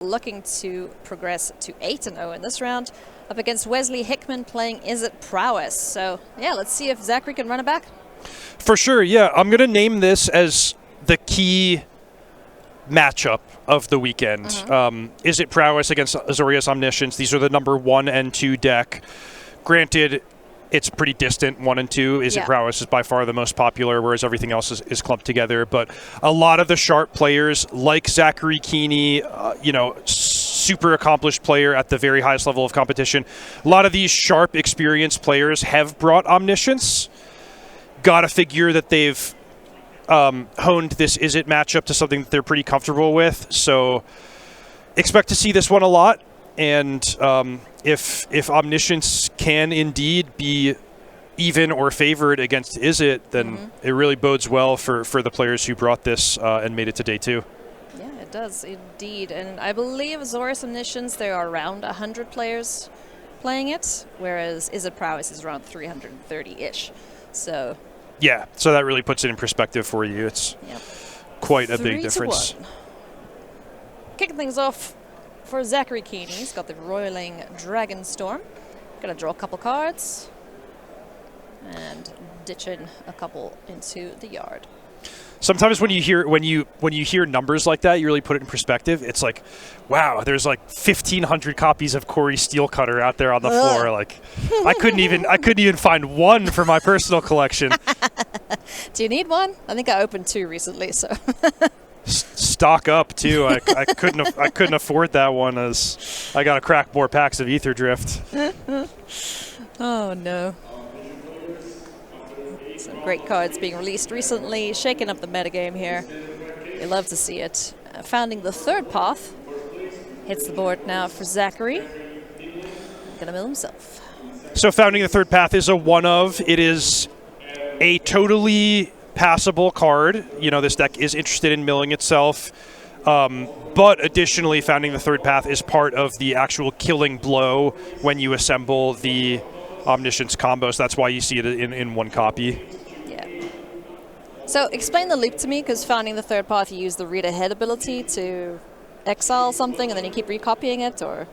looking to progress to 8-0 in this round, up against Wesley Hickman playing Is It Prowess. So, yeah, let's see if Zackary can run it back. For sure, yeah. I'm going to name this as the key matchup of the weekend. Is It Prowess against Azorius Omniscience? These are the number 1 and 2 deck. Granted, it's pretty distant, 1 and 2. Is It Prowess is by far the most popular, whereas everything else is clumped together. But a lot of the sharp players, like Zackary, Kiihne, super accomplished player at the very highest level of competition. A lot of these sharp, experienced players have brought Omniscience. Got to figure that they've honed this Is It matchup to something that they're pretty comfortable with. So expect to see this one a lot. And if Omniscience can indeed be even or favored against Is It, then it really bodes well for the players who brought this and made it to day 2. Yeah, it does indeed. And I believe Azorius Omniscience, there are around 100 players playing it, whereas Is It Prowess is around 330-ish. So yeah, so that really puts it in perspective for you. It's quite a big difference. 3-1. Kicking things off for Zackary Kiihne. He's got the Roiling Dragonstorm. Gonna draw a couple cards and ditch in a couple into the yard. Sometimes when you hear numbers like that, you really put it in perspective. It's like, wow, there's like 1,500 copies of Corey Steelcutter out there on the floor. Like, I couldn't even find one for my personal collection. Do you need one? I think I opened 2 recently, so. Stock up too. I couldn't afford that one, as I got to crack more packs of Ether Drift. Oh no. Some great cards being released recently, shaking up the metagame here. You love to see it. Founding the Third Path hits the board now for Zackary. Gonna mill himself. So Founding the Third Path is a one of. It is a totally passable card. This deck is interested in milling itself. But additionally, Founding the Third Path is part of the actual killing blow when you assemble the Omniscience combo, so that's why you see it in one copy. Yeah. So explain the loop to me, because Founding the Third Path, you use the read ahead ability to exile something and then you keep recopying it, or?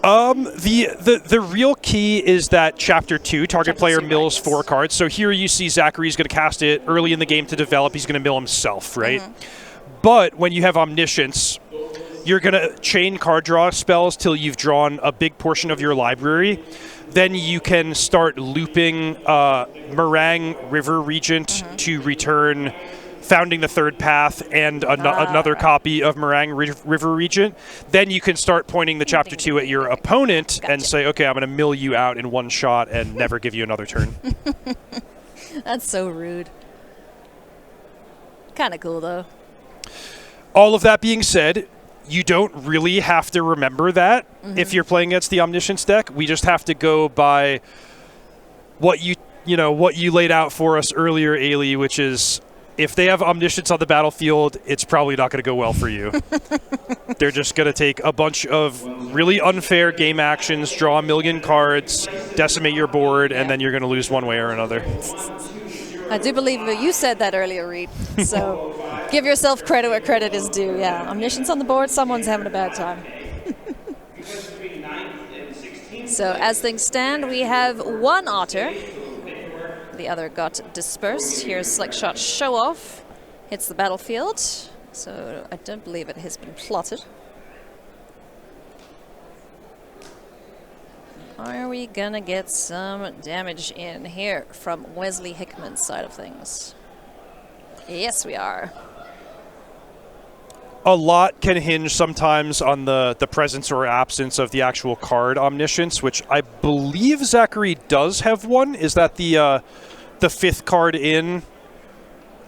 The real key is that Chapter 2, target player mills 4 cards. So here you see Zackary's going to cast it early in the game to develop. He's going to mill himself, right? But when you have Omniscience, you're going to chain card draw spells till you've drawn a big portion of your library. Then you can start looping Meringue River Regent to return Founding the Third Path and another copy of Meringue River Regent. Then you can start pointing the Chapter 2 at your opponent and say, okay, I'm going to mill you out in one shot and never give you another turn. That's so rude. Kind of cool, though. All of that being said, you don't really have to remember that if you're playing against the Omniscience deck. We just have to go by what you laid out for us earlier, Ailey, which is if they have Omniscience on the battlefield, it's probably not going to go well for you. They're just going to take a bunch of really unfair game actions, draw a million cards, decimate your board, and then you're going to lose one way or another. I do believe that you said that earlier, Reed. So give yourself credit where credit is due. Yeah, Omniscience on the board, someone's having a bad time. So as things stand, we have one otter. The other got dispersed. Here's Select Shot Show Off. Hits the battlefield. So I don't believe it has been plotted. Are we gonna get some damage in here from Wesley Hickman's side of things? Yes, we are. A lot can hinge sometimes on the presence or absence of the actual card Omniscience, which I believe Zackary does have one. Is that the 5th card in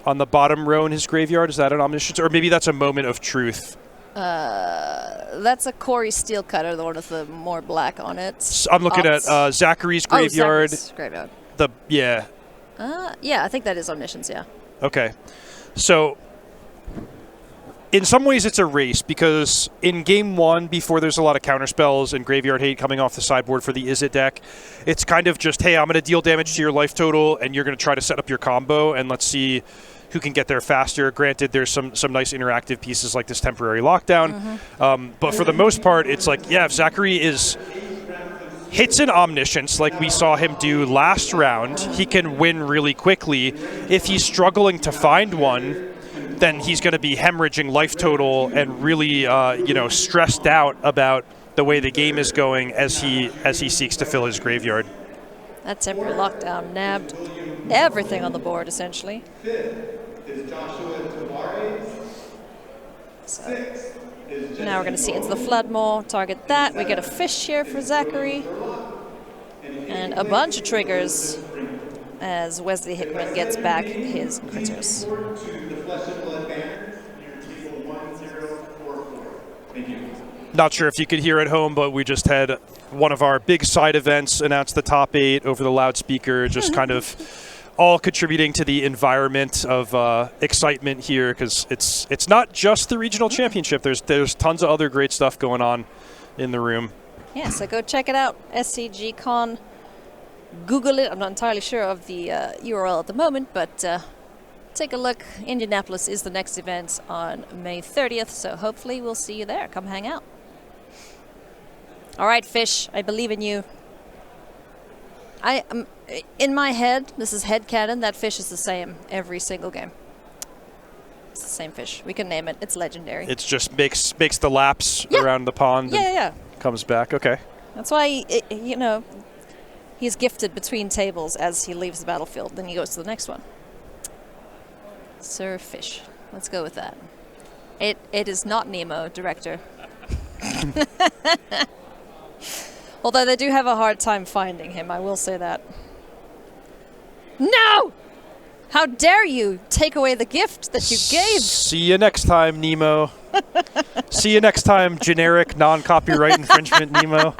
on the bottom row in his graveyard? Is that an Omniscience? Or maybe that's a Moment of Truth. That's a Corey Steelcutter, the one with the more black on it. So I'm looking at Zackary's graveyard. Zackary's graveyard. Yeah, I think that is Omniscience, yeah. Okay. So in some ways it's a race, because in game 1, before there's a lot of counterspells and graveyard hate coming off the sideboard for the Is It deck, it's kind of just, hey, I'm going to deal damage to your life total and you're going to try to set up your combo, and let's see who can get there faster. Granted, there's some nice interactive pieces like this temporary lockdown. But for the most part, it's like, yeah, if Zackary hits an Omniscience like we saw him do last round, he can win really quickly. If he's struggling to find one, then he's going to be hemorrhaging life total and really, stressed out about the way the game is going as he seeks to fill his graveyard. That temporary lockdown nabbed everything on the board, essentially. So now we're going to see into the Floodmaw, target that. We get a fish here for Zackary. And a bunch of triggers as Wesley Hickman gets back his critters. Not sure if you could hear at home, but we just had one of our big side events announce the top 8 over the loudspeaker, just kind of all contributing to the environment of excitement here, because it's not just the regional championship. There's tons of other great stuff going on in the room. Yeah, so go check it out, SCG Con. Google it. I'm not entirely sure of the URL at the moment, but take a look. Indianapolis is the next event on May 30th, so hopefully we'll see you there. Come hang out. All right, Fish, I believe in you. In my head, this is headcanon, that fish is the same every single game. It's the same fish. We can name it. It's legendary. It just makes the laps around the pond and comes back. Okay. That's why, he's gifted between tables as he leaves the battlefield. Then he goes to the next one. Sir Fish. Let's go with that. It is not Nemo, director. Although they do have a hard time finding him, I will say that. No! How dare you take away the gift that you gave? See you next time, Nemo. See you next time, generic non-copyright infringement Nemo.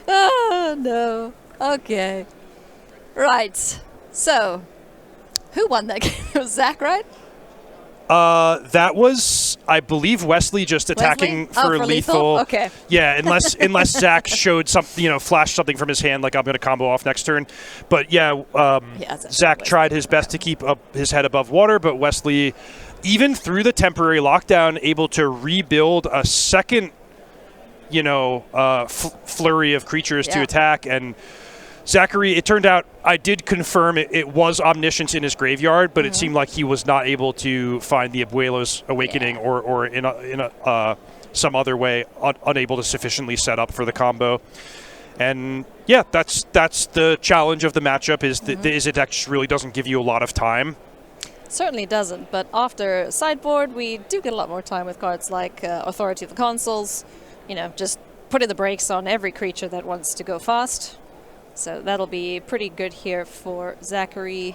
Oh, no. Okay. Right. So, who won that game? It was Zach, right? That was, I believe, Wesley just attacking for lethal. Okay. Yeah, unless Zach showed something, flashed something from his hand, like I'm going to combo off next turn. But Zach tried his best to keep his head above water, but Wesley, even through the temporary lockdown, able to rebuild a second, flurry of creatures to attack. And Zackary, it turned out, I did confirm it was Omniscience in his graveyard, but it seemed like he was not able to find the Abuelo's Awakening or in some other way unable to sufficiently set up for the combo. And yeah, that's the challenge of the matchup is that the Izzet deck really doesn't give you a lot of time. Certainly doesn't, but after sideboard, we do get a lot more time with cards like Authority of the Consuls, just putting the brakes on every creature that wants to go fast. So that'll be pretty good here for Zackary.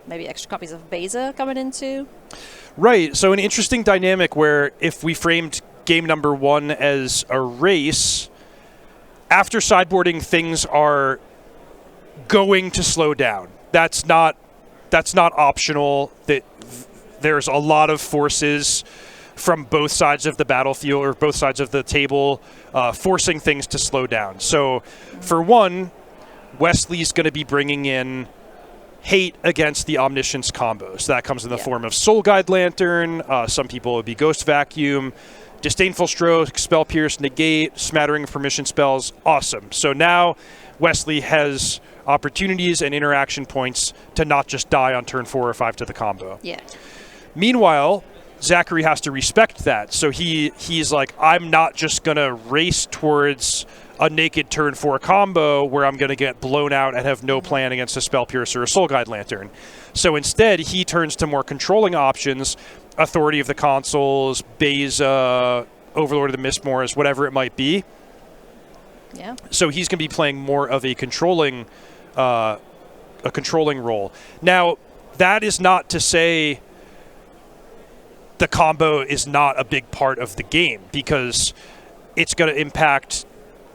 Maybe extra copies of Beza coming in too. Right. So an interesting dynamic where if we framed game number 1 as a race, after sideboarding, things are going to slow down. That's not optional. There's a lot of forces from both sides of the battlefield or both sides of the table forcing things to slow down. So for one, Wesley's going to be bringing in hate against the Omniscience combos. That comes in the form of Soul Guide Lantern. Some people would be Ghost Vacuum, Disdainful Stroke, Spell Pierce, Negate, Smattering of Permission Spells. Awesome. So now Wesley has opportunities and interaction points to not just die on turn 4 or 5 to the combo. Yeah. Meanwhile, Zackary has to respect that. So he's like, I'm not just going to race towards a naked turn 4 combo where I'm going to get blown out and have no plan against a Spell Piercer or a Soul Guide Lantern. So instead, he turns to more controlling options, Authority of the Consuls, Beza, Overlord of the Mistmoors, whatever it might be. Yeah. So he's going to be playing more of a controlling role. Now, that is not to say the combo is not a big part of the game, because it's going to impact,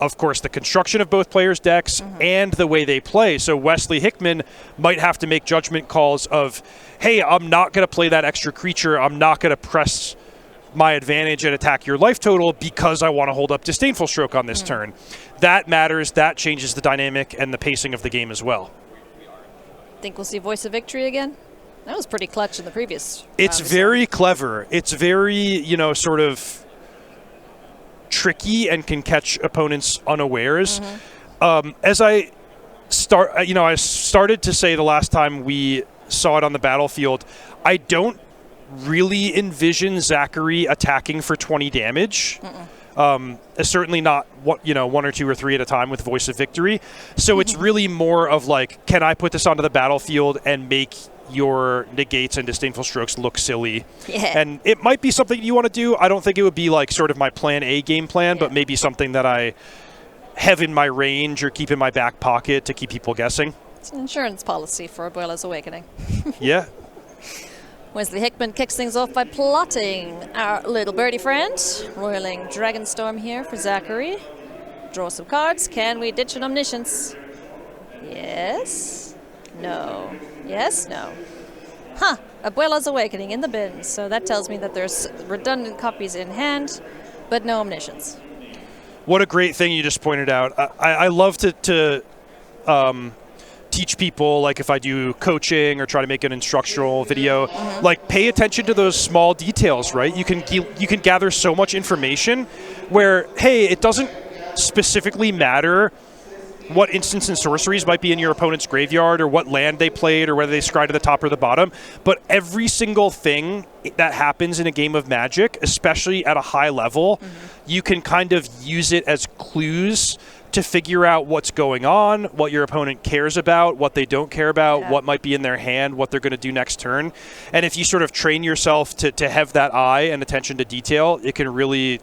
of course, the construction of both players' decks and the way they play. So Wesley Hickman might have to make judgment calls of, hey, I'm not going to play that extra creature. I'm not going to press my advantage and attack your life total because I want to hold up Disdainful Stroke on this turn. That matters. That changes the dynamic and the pacing of the game as well. Think we'll see Voice of Victory again? That was pretty clutch in the previous It's round. very clever. It's very, sort of tricky and can catch opponents unawares. As I started to say the last time we saw it on the battlefield, I don't really envision Zackary attacking for 20 damage. Certainly not one or two or three at a time with Voice of Victory. So it's really more of like, can I put this onto the battlefield and make your negates and disdainful strokes look silly? Yeah. And it might be something you want to do. I don't think it would be like sort of my plan A game plan, but maybe something that I have in my range or keep in my back pocket to keep people guessing. It's an insurance policy for Abuela's Awakening. Yeah. Wesley Hickman kicks things off by plotting our little birdie friend. Roiling Dragonstorm here for Zackary. Draw some cards. Can we ditch an Omniscience? Yes. No. Yes. No. Huh. Abuela's Awakening in the bin. So that tells me that there's redundant copies in hand, but no Omniscience. What a great thing you just pointed out. I love to teach people, like if I do coaching or try to make an instructional video, like pay attention to those small details, right? You can gather so much information where, hey, it doesn't specifically matter what instants and sorceries might be in your opponent's graveyard or what land they played or whether they scry to the top or the bottom, but every single thing that happens in a game of Magic, especially at a high level, you can kind of use it as clues to figure out what's going on, what your opponent cares about, what they don't care about, what might be in their hand, what they're going to do next turn. And if you sort of train yourself to have that eye and attention to detail, it can really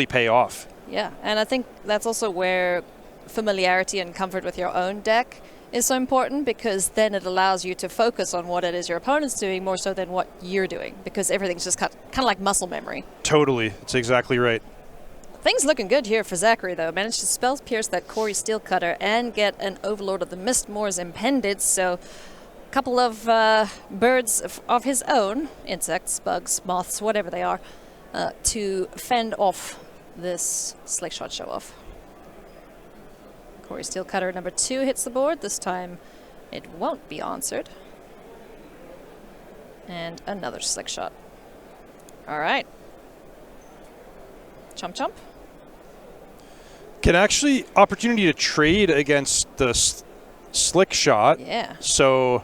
pay off. Yeah, and I think that's also where familiarity and comfort with your own deck is so important, because then it allows you to focus on what it is your opponent's doing more so than what you're doing, because everything's just kind of like muscle memory. Totally. That's exactly right. Things looking good here for Zackary, though. Managed to spell pierce that Corey Steelcutter and get an Overlord of the Mistmoors impended, so a couple of birds of his own, insects, bugs, moths, whatever they are, to fend off this Slickshot show-off. Corey Steelcutter number 2 hits the board. This time it won't be answered. And another Slickshot. All right. Chump chump. Can actually opportunity to trade against the slick shot. Yeah. So,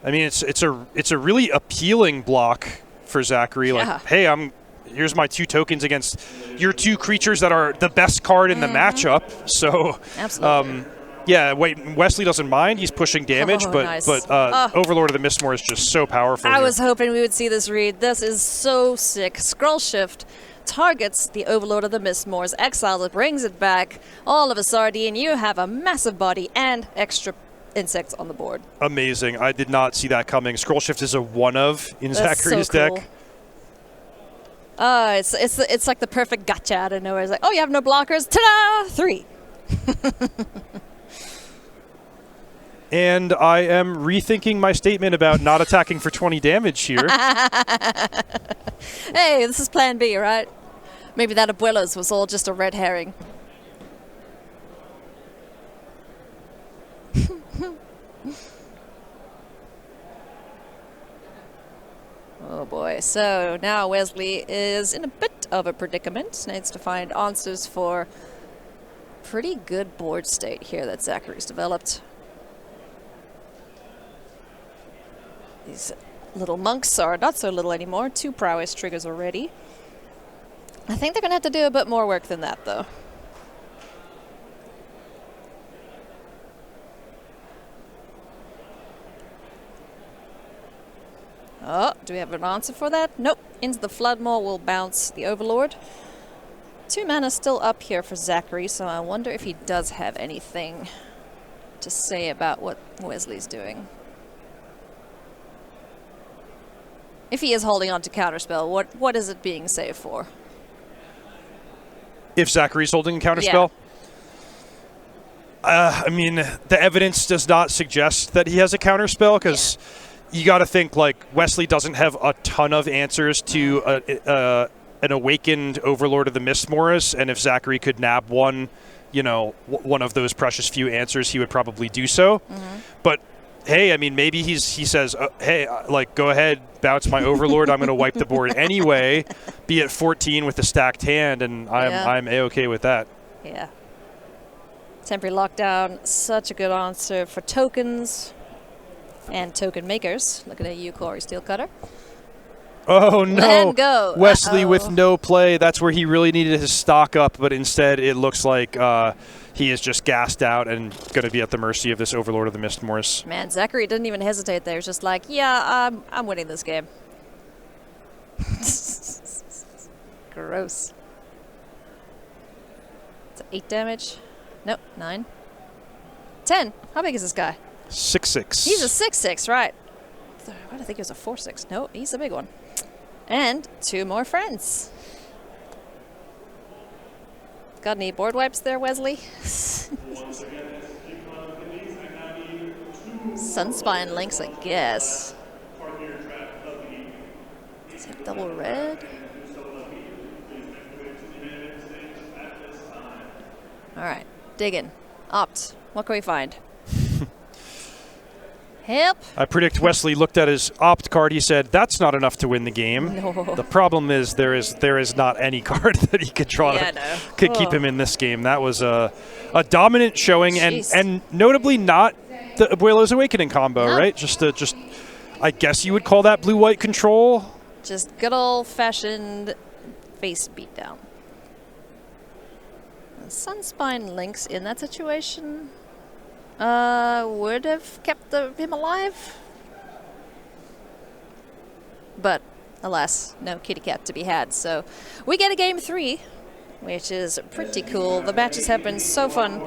I mean, it's a really appealing block for Zackary. Yeah. Like, hey, here's my 2 tokens against your 2 creatures that are the best card in the matchup. So, absolutely. yeah. Wait, Wesley doesn't mind. He's pushing damage, nice. but Overlord of the Mistmoor is just so powerful. I was hoping we would see this read. This is so sick. Scroll Shift targets the Overlord of the Mistmoors, exiles it, brings it back. All of a sardine, you have a massive body and extra insects on the board. Amazing. I did not see that coming. Scroll Shift is a one-of in Zackary's so cool. deck. It's like the perfect gotcha out of nowhere. It's like, oh, you have no blockers? Ta-da! 3. And I am rethinking my statement about not attacking for 20 damage here. Hey, this is plan B, right? Maybe that Abuela's was all just a red herring. Oh boy, so now Wesley is in a bit of a predicament. Needs to find answers for pretty good board state here that Zackary's developed. These little monks are not so little anymore. 2 prowess triggers already. I think they're going to have to do a bit more work than that, though. Oh, do we have an answer for that? Nope. Into the Floodmaw will bounce the Overlord. 2 mana still up here for Zackary, so I wonder if he does have anything to say about what Wesley's doing. If he is holding on to Counterspell, what is it being saved for? If Zackary's holding a Counterspell? Yeah. I mean, the evidence does not suggest that he has a Counterspell, because you got to think, like, Wesley doesn't have a ton of answers to an awakened Overlord of the Mistmoors, and if Zackary could nab one, one of those precious few answers, he would probably do so. But hey, I mean, maybe he says, hey, like, go ahead, bounce my Overlord. I'm going to wipe the board anyway, be at 14 with a stacked hand, and I'm A-okay with that. Yeah. Temporary lockdown, such a good answer for tokens and token makers. Looking at you, Corey Steelcutter. Oh, no. And go. Wesley with no play. That's where he really needed his stock up, but instead it looks like he is just gassed out and going to be at the mercy of this Overlord of the Mistmores. Man, Zackary didn't even hesitate there. He was just like, yeah, I'm winning this game. Gross. It's 8 damage. Nope, 9. 10. How big is this guy? 6'6". He's a 6'6", right. Why did I think he was a 4'6"? No, he's a big one. And 2 more friends. Got any board wipes there, Wesley? Sunspine links, I guess. Is it double red? All right, digging. Opt. What can we find? Help. I predict Wesley looked at his opt card. He said, "That's not enough to win the game." No. The problem is there is not any card that he could draw that could keep him in this game. That was a dominant showing, and notably not the Abuelo's Awakening combo, right? Just I guess you would call that blue-white control. Just good old-fashioned face beatdown. Sunspine links in that situation would have kept him alive. But, alas, no kitty cat to be had. So, we get a game 3, which is pretty cool. The matches have been so fun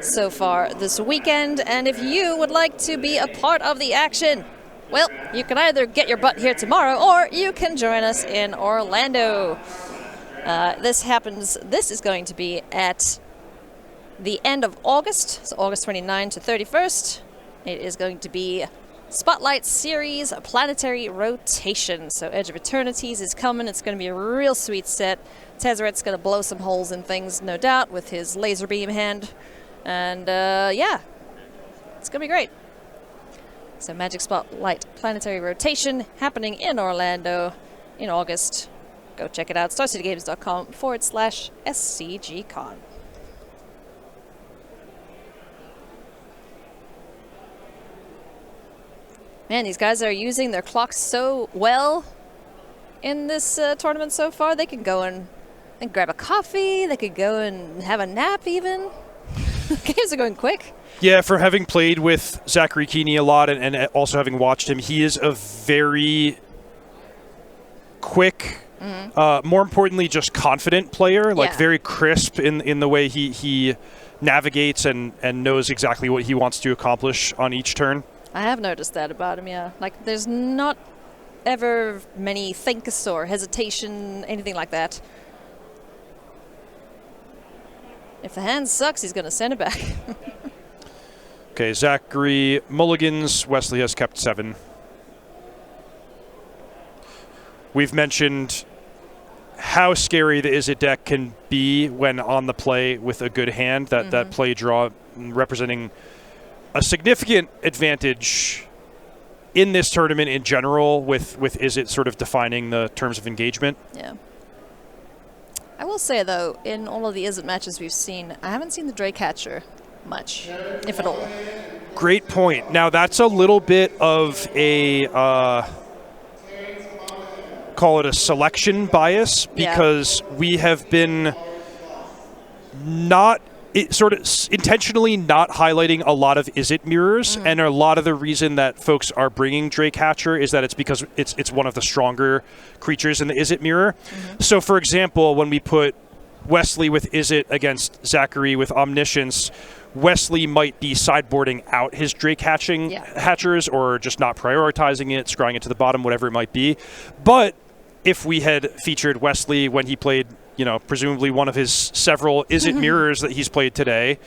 so far this weekend. And if you would like to be a part of the action, well, you can either get your butt here tomorrow or you can join us in Orlando. This is going to be at the end of August, so August 29 to 31st. It is going to be Spotlight Series Planetary Rotation. So Edge of Eternities is coming. It's going to be a real sweet set. Tezzeret's going to blow some holes in things, no doubt, with his laser beam hand. And yeah, it's going to be great. So Magic Spotlight Planetary Rotation happening in Orlando in August. Go check it out. StarCityGames.com/SCGCon. Man, these guys are using their clocks so well in this tournament so far. They can go and grab a coffee. They could go and have a nap even. Games are going quick. Yeah, for having played with Zackary Kiihne a lot and also having watched him, he is a very quick, more importantly, just confident player, like very crisp in the way he navigates and knows exactly what he wants to accomplish on each turn. I have noticed that about him, yeah. Like, there's not ever many thinks or hesitation, anything like that. If the hand sucks, he's going to send it back. Okay, Zackary mulligans. Wesley has kept 7. We've mentioned how scary the Izzet deck can be when on the play with a good hand. That play draw representing a significant advantage in this tournament in general, with Izzet sort of defining the terms of engagement. Yeah. I will say, though, in all of the Izzet matches we've seen, I haven't seen the Draycatcher much, if at all. Great point. Now, that's a little bit of a, call it a selection bias, because we have been sort of intentionally not highlighting a lot of Izzet mirrors, and a lot of the reason that folks are bringing Draycatcher is that it's because it's one of the stronger creatures in the Izzet mirror. So, for example, when we put Wesley with Izzet against Zackary with Omniscience, Wesley might be sideboarding out his Draycatchers or just not prioritizing it, scrying it to the bottom, whatever it might be. But if we had featured Wesley when he played, presumably one of his several Izzet mirrors that he's played today,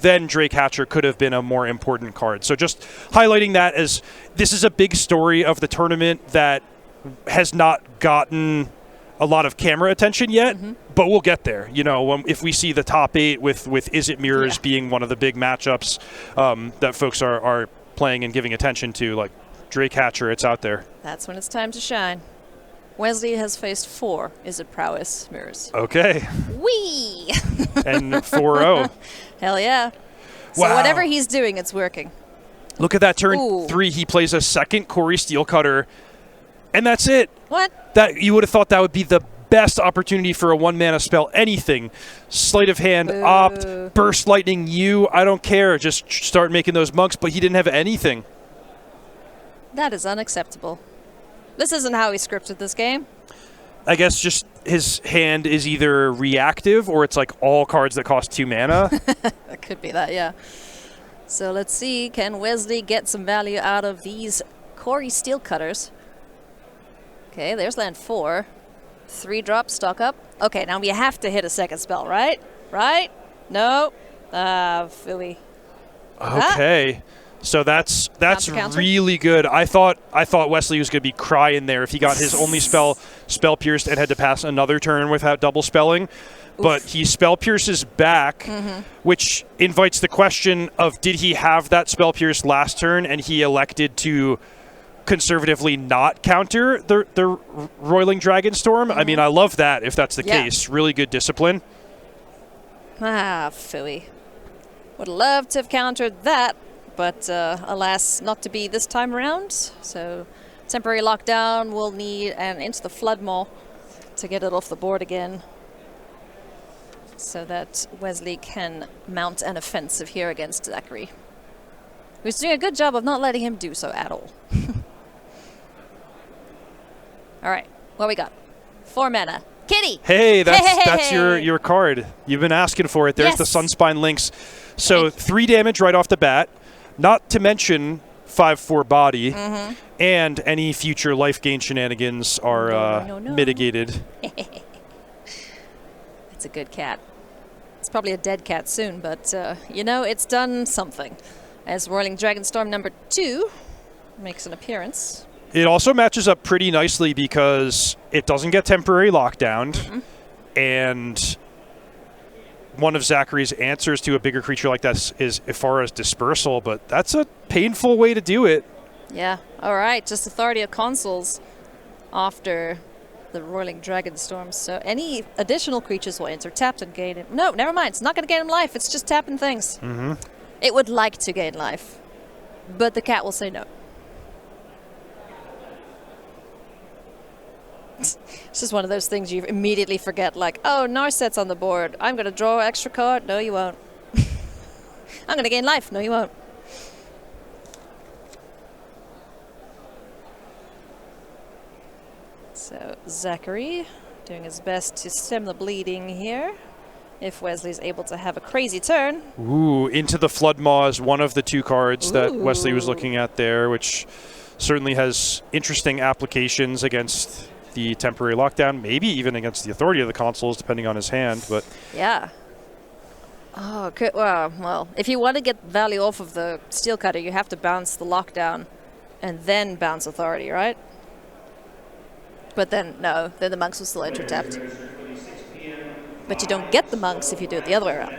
then Draycatcher could have been a more important card. So just highlighting that as this is a big story of the tournament that has not gotten a lot of camera attention yet, but we'll get there. If we see the top 8 with Izzet mirrors being one of the big matchups that folks are playing and giving attention to, like Drake Hatcher, it's out there. That's when it's time to shine. Wesley has faced 4 Is It Prowess mirrors. Okay. Whee! And 4-0. Hell yeah. So Wow. whatever he's doing, it's working. Look at that turn Ooh. 3. He plays a second Corey Steelcutter, and that's it. What? That you would have thought that would be the best opportunity for a 1-mana spell. Anything. Sleight of hand, Boo. opt, burst lightning, I don't care. Just start making those monks, but he didn't have anything. That is unacceptable. This isn't how he scripted this game. I guess just his hand is either reactive or it's like all cards that cost 2 mana. That could be that, yeah. So let's see, can Wesley get some value out of these Corey Steelcutters? Okay, there's land 4. 3-drop, stock up. Okay, now we have to hit a second spell, right? Right? No. Philly. Okay. So that's Counter? really good. I thought Wesley was going to be crying there if he got his only spell pierced and had to pass another turn without double spelling. But he spell pierces back, which invites the question of, did he have that spell pierce last turn and he elected to conservatively not counter the Roiling Dragonstorm? I mean, I love that if that's the case. Really good discipline. Philly. Would love to have countered that, but alas, not to be this time around. So temporary lockdown, we'll need an Into the Flood Maw to get it off the board again, so that Wesley can mount an offensive here against Zackary, who's doing a good job of not letting him do so at all. All right, what we got? 4 mana. Kitty! Hey, that's your card. You've been asking for it. There's the Sunspine Lynx. So 3 damage right off the bat, not to mention 5/4 body, and any future life gain shenanigans are mitigated. It's a good cat. It's probably a dead cat soon, but it's done something. As Roiling Dragonstorm number 2 makes an appearance. It also matches up pretty nicely because it doesn't get temporary lockdown, and one of Zackary's answers to a bigger creature like that is Ifara's Dispersal, but that's a painful way to do it. Yeah, all right, just Authority of Consuls after the Roiling Dragonstorm. So any additional creatures will enter tapped and gain it. No, never mind, it's not going to gain him life, it's just tapping things. It would like to gain life, but the cat will say no. It's just one of those things you immediately forget, like, oh, Narset's on the board. I'm going to draw an extra card. No, you won't. I'm going to gain life. No, you won't. So Zackary doing his best to stem the bleeding here. If Wesley's able to have a crazy turn. Ooh, Into the Flood Maw is one of the 2 cards that Wesley was looking at there, which certainly has interesting applications against the temporary lockdown, maybe even against the Authority of the Consuls, depending on his hand. But yeah. Oh, okay. Well, if you want to get value off of the Steelcutter, you have to bounce the lockdown and then bounce Authority, right? But then, no, then the monks will still enter tapped. But you don't get the monks if you do it the other way around.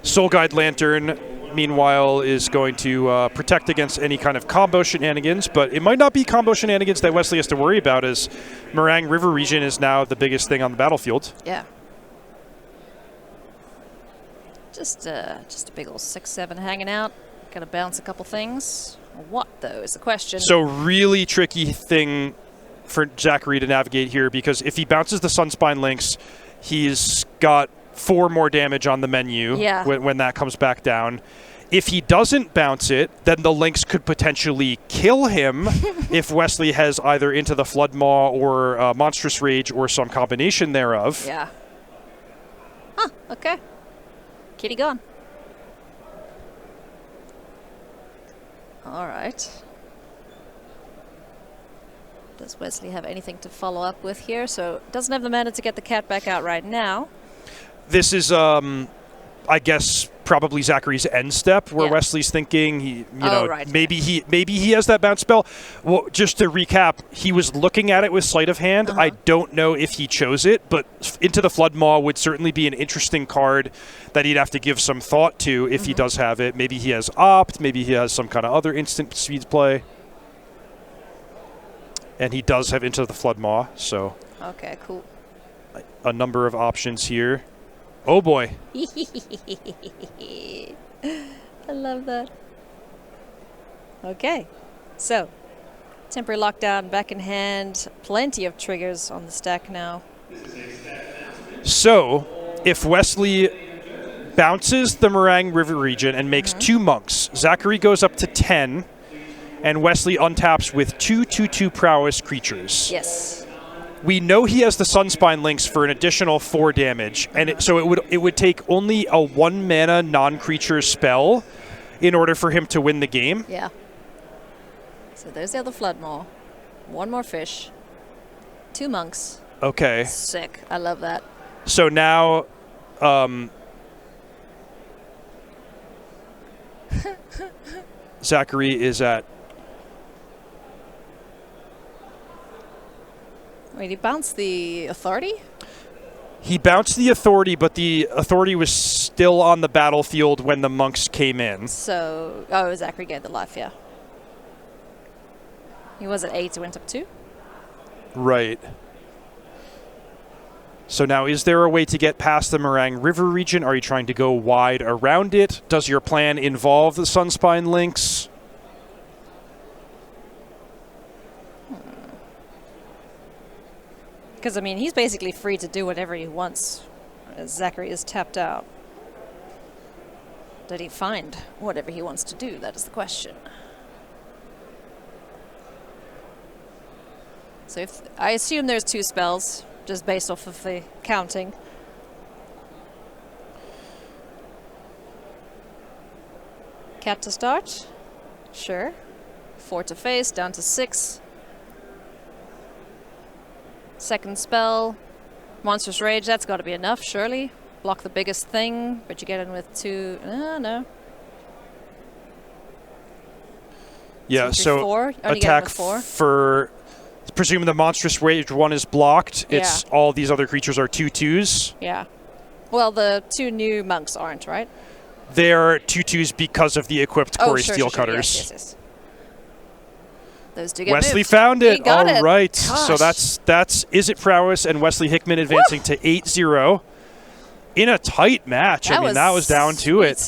Soul Guide Lantern, meanwhile, is going to protect against any kind of combo shenanigans, but it might not be combo shenanigans that Wesley has to worry about, as Meringue River region is now the biggest thing on the battlefield. Yeah. Just a big old 6/7 hanging out. Gotta bounce a couple things. What, though, is the question. So really tricky thing for Zackary to navigate here, because if he bounces the Sunspine Lynx, he's got 4 more damage on the menu when that comes back down. If he doesn't bounce it, then the Lynx could potentially kill him if Wesley has either Into the Flood Maw or Monstrous Rage or some combination thereof. Yeah. Huh, okay. Kitty gone. All right. Does Wesley have anything to follow up with here? So doesn't have the mana to get the cat back out right now. This is I guess probably Zackary's end step, where Yeah. Wesley's thinking Right. maybe he has that bounce spell. Well, just to recap, he was looking at it with sleight of hand. I don't know if he chose it, but Into the Floodmaw would certainly be an interesting card that he'd have to give some thought to if he does have it. Maybe he has Opt, maybe he has some kind of other instant speed play. And he does have Into the Floodmaw, so Okay, cool. a number of options here. Oh boy. I love that. Okay, so temporary lockdown back in hand. Plenty of triggers on the stack now. So, if Wesley bounces the Meringue River region and makes 2 monks, Zackary goes up to 10, and Wesley untaps with 2/2/2 prowess creatures. Yes. We know he has the Sunspine links for an additional 4 damage, and so it would take only a 1 mana non-creature spell in order for him to win the game. Yeah. So there's the other Floodmaw. 1 more fish. 2 monks. Okay. Sick. I love that. So now, Zackary is at. Wait, he bounced the Authority? He bounced the Authority, but the Authority was still on the battlefield when the monks came in. So, Zackary gave the life, yeah. He was at 8, he went up 2. Right. So now, is there a way to get past the Meringue River region? Are you trying to go wide around it? Does your plan involve the Sunspine links? Because, I mean, he's basically free to do whatever he wants as Zackary is tapped out. Did he find whatever he wants to do? That is the question. So if I assume there's 2 spells, just based off of the counting. Cat to start? Sure. 4 to face, down to 6. Second spell, Monstrous Rage, that's got to be enough, surely. Block the biggest thing, but you get in with 2. No. Yeah, 2, 3, so 4. Only get in attack with 4. for. Presuming the Monstrous Rage 1 is blocked, it's all these other creatures are 2/2s. Yeah. Well, the 2 new monks aren't, right? They're 2/2s because of the equipped Quarry sure. Steelcutters. Yes. Those do get Wesley moved. found it. He got All it. right. Gosh. So that's Is It Prowess and Wesley Hickman advancing to 8-0 in a tight match. I mean, that was down to it.